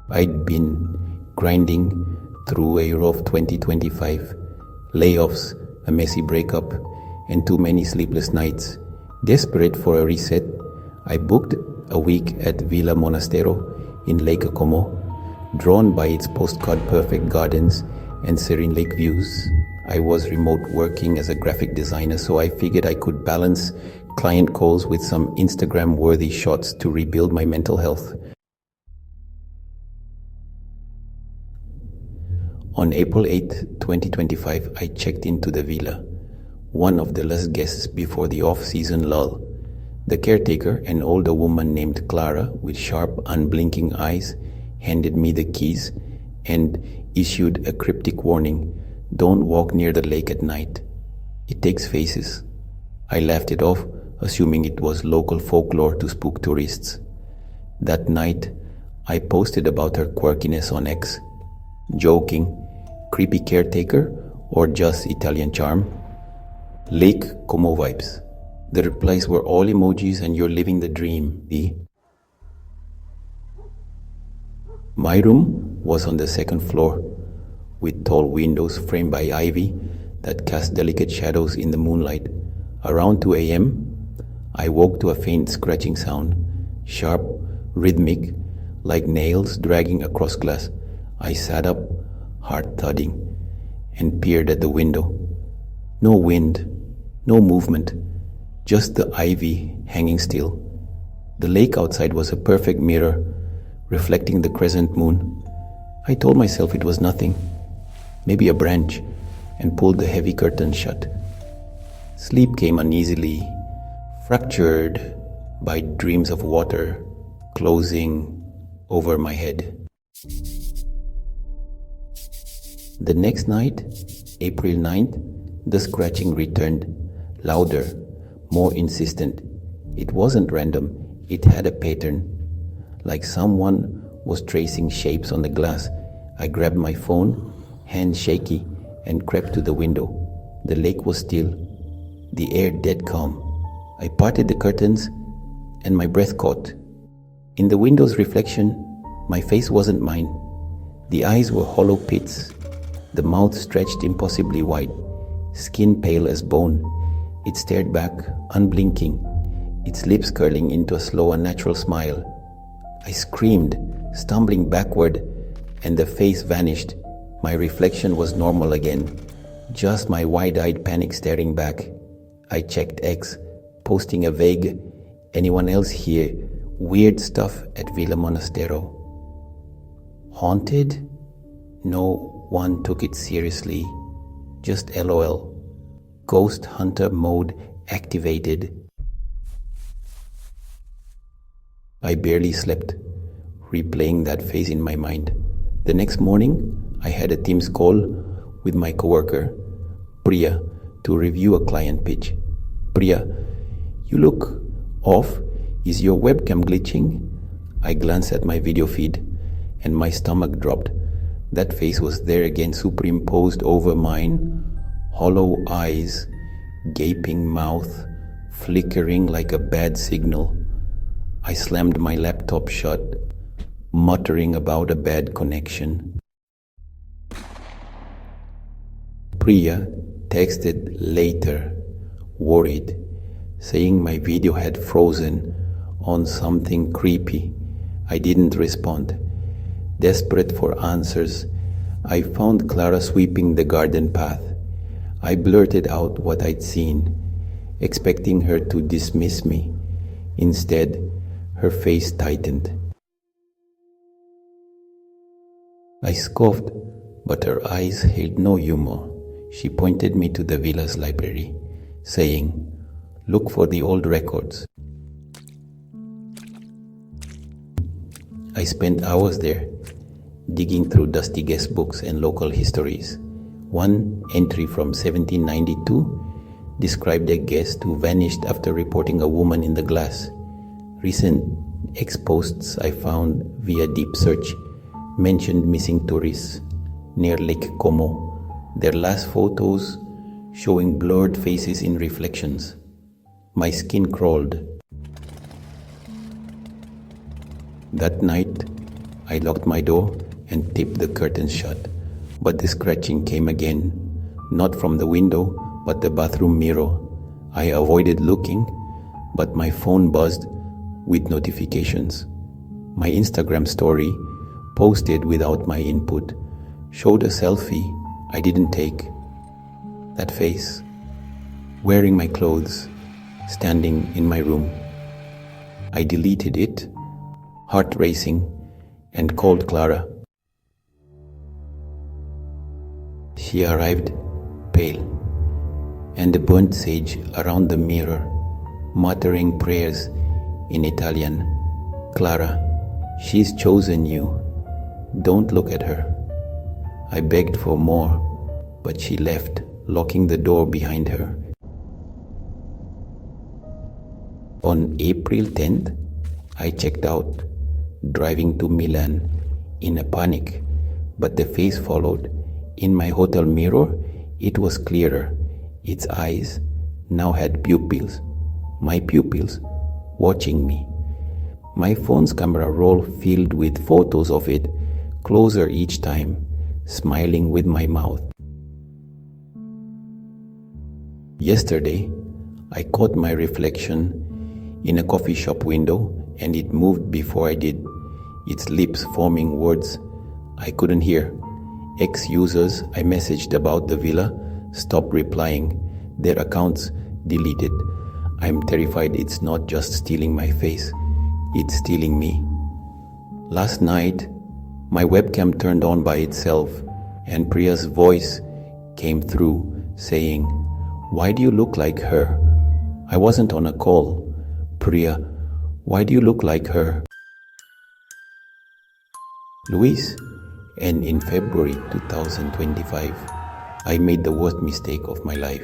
I'd been grinding through a rough 2025, layoffs, a messy breakup, and too many sleepless nights. Desperate for a reset, I booked a week at Villa Monastero in Lake Como. Drawn by its postcard-perfect gardens and serene lake views, I was remote working as a graphic designer, so I figured I could balance client calls with some Instagram-worthy shots to rebuild my mental health. On April 8, 2025, I checked into the villa, one of the last guests before the off-season lull. The caretaker, an older woman named Clara with sharp, unblinking eyes, handed me the keys and issued a cryptic warning: "Don't walk near the lake at night. It takes faces." I laughed it off, assuming it was local folklore to spook tourists. That night, I posted about her quirkiness on X, joking, "Creepy caretaker or just Italian charm?" Lake Como vibes. The replies were all emojis and "you're living the dream, B." My room was on the second floor, with tall windows framed by ivy that cast delicate shadows in the moonlight. Around 2 a.m., I woke to a faint scratching sound, sharp, rhythmic, like nails dragging across glass. I sat up, heart thudding, and peered at the window. No wind, no movement, just the ivy hanging still. The lake outside was a perfect mirror, reflecting the crescent moon. I told myself it was nothing, maybe a branch, and pulled the heavy curtain shut. Sleep came uneasily, fractured by dreams of water closing over my head. The next night, April 9th, the scratching returned, louder, more insistent. It wasn't random, it had a pattern, like someone was tracing shapes on the glass. I grabbed my phone, hands shaky, and crept to the window. The lake was still, the air dead calm. I parted the curtains, and my breath caught. In the window's reflection, my face wasn't mine. The eyes were hollow pits, the mouth stretched impossibly wide, skin pale as bone. It stared back, unblinking, its lips curling into a slow, unnatural smile. I screamed, stumbling backward, and the face vanished. My reflection was normal again, just my wide-eyed panic staring back. I checked X, posting a vague, "Anyone else here? Weird stuff at Villa Monastero." Haunted? No one took it seriously. Just LOL. Ghost hunter mode activated. I barely slept, replaying that phase in my mind. The next morning, I had a Teams call with my coworker, Priya, to review a client pitch. "Priya, you look off. Is your webcam glitching?" I glanced at my video feed, and my stomach dropped. That face was there again, superimposed over mine. Hollow eyes, gaping mouth, flickering like a bad signal. I slammed my laptop shut, muttering about a bad connection. Priya texted later, worried, saying my video had frozen on something creepy. I didn't respond. Desperate for answers, I found Clara sweeping the garden path. I blurted out what I'd seen, expecting her to dismiss me. Instead, her face tightened. I scoffed, but her eyes held no humor. She pointed me to the villa's library, saying, "Look for the old records." I spent hours there, digging through dusty guest books and local histories. One entry from 1792 described a guest who vanished after reporting a woman in the glass. Recent ex-posts I found via deep search mentioned missing tourists near Lake Como, their last photos showing blurred faces in reflections. My skin crawled. That night, I locked my door and tipped the curtains shut, but the scratching came again, not from the window, but the bathroom mirror. I avoided looking, but my phone buzzed with notifications. My Instagram story, posted without my input, showed a selfie I didn't take. That face, wearing my clothes, standing in my room. I deleted it, heart racing, and called Clara. She arrived, pale, and the burnt sage around the mirror, muttering prayers in Italian. Clara, she's chosen you. Don't look at her. I begged for more, but she left, locking the door behind her. On April 10th, I checked out, driving to Milan in a panic, but the face followed. In my hotel mirror, it was clearer. Its eyes now had pupils, my pupils, watching me. My phone's camera roll filled with photos of it, closer each time, smiling with my mouth. Yesterday, I caught my reflection in a coffee shop window, and it moved before I did, its lips forming words I couldn't hear. Ex-users I messaged about the villa stopped replying, their accounts deleted. I'm terrified it's not just stealing my face, it's stealing me. Last night, my webcam turned on by itself, and Priya's voice came through saying, "Why do you look like her?" I wasn't on a call. "Priya, why do you look like her?" Luis. And in February 2025, I made the worst mistake of my life.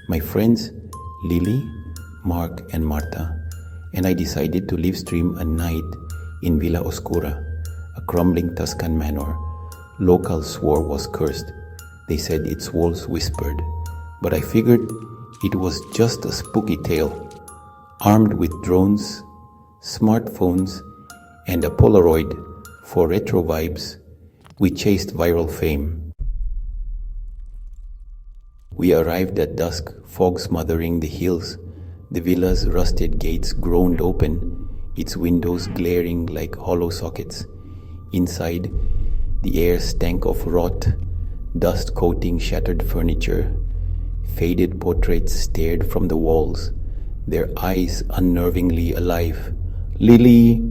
My friends, Lily, Mark, and Marta, and I decided to live stream a night in Villa Oscura, a crumbling Tuscan manor. Locals swore was cursed. They said its walls whispered, but I figured it was just a spooky tale. Armed with drones, smartphones, and a Polaroid for retro vibes, we chased viral fame. We arrived at dusk, fog smothering the hills. The villa's rusted gates groaned open, its windows glaring like hollow sockets. Inside, the air stank of rot, dust coating shattered furniture. Faded portraits stared from the walls, their eyes unnervingly alive. "Lily,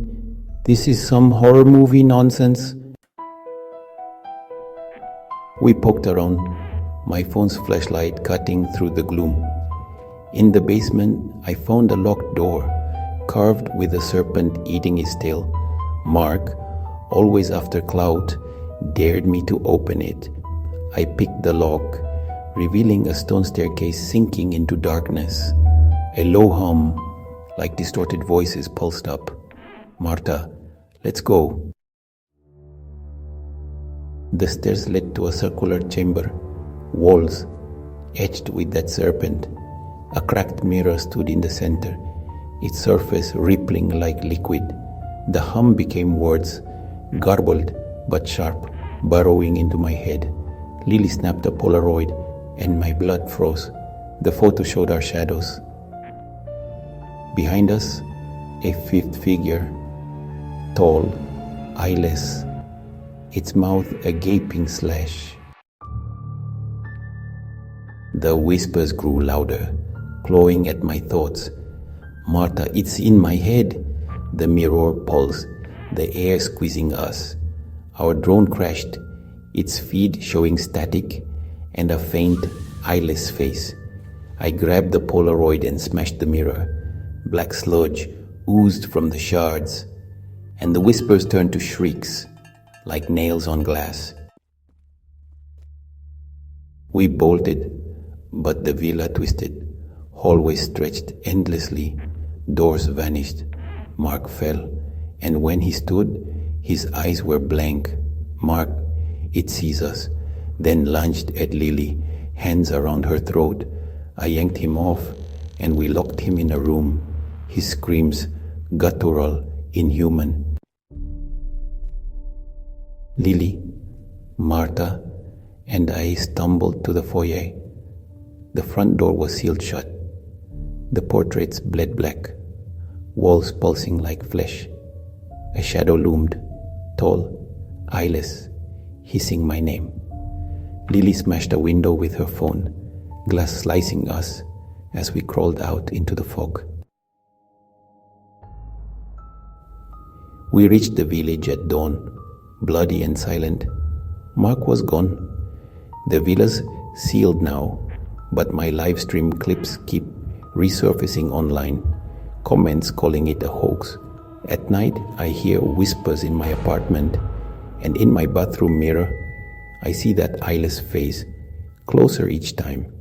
this is some horror movie nonsense." We poked around, my phone's flashlight cutting through the gloom. In the basement, I found a locked door, carved with a serpent eating its tail. Mark, always after clout, dared me to open it. I picked the lock, revealing a stone staircase sinking into darkness. A low hum, like distorted voices, pulsed up. "Marta, let's go." The stairs led to a circular chamber, walls etched with that serpent. A cracked mirror stood in the center, its surface rippling like liquid. The hum became words, garbled but sharp, burrowing into my head. Lily snapped a Polaroid, and my blood froze. The photo showed our shadows. Behind us, a fifth figure, tall, eyeless, its mouth a gaping slash. The whispers grew louder, clawing at my thoughts. "Marta, it's in my head." The mirror pulsed, the air squeezing us. Our drone crashed, its feed showing static and a faint, eyeless face. I grabbed the Polaroid and smashed the mirror. Black sludge oozed from the shards, and the whispers turned to shrieks, like nails on glass. We bolted, but the villa twisted. Hallways stretched endlessly. Doors vanished. Mark fell, and when he stood, his eyes were blank. "Mark, it sees us," then lunged at Lily, hands around her throat. I yanked him off, and we locked him in a room. His screams, guttural, inhuman. Lily, Martha, and I stumbled to the foyer. The front door was sealed shut. The portraits bled black, walls pulsing like flesh. A shadow loomed, tall, eyeless, hissing my name. Lily smashed a window with her phone, glass slicing us as we crawled out into the fog. We reached the village at dawn, bloody and silent. Mark was gone. The villa's sealed now, but my live stream clips keep resurfacing online, comments calling it a hoax. At night, I hear whispers in my apartment, and in my bathroom mirror, I see that eyeless face, closer each time.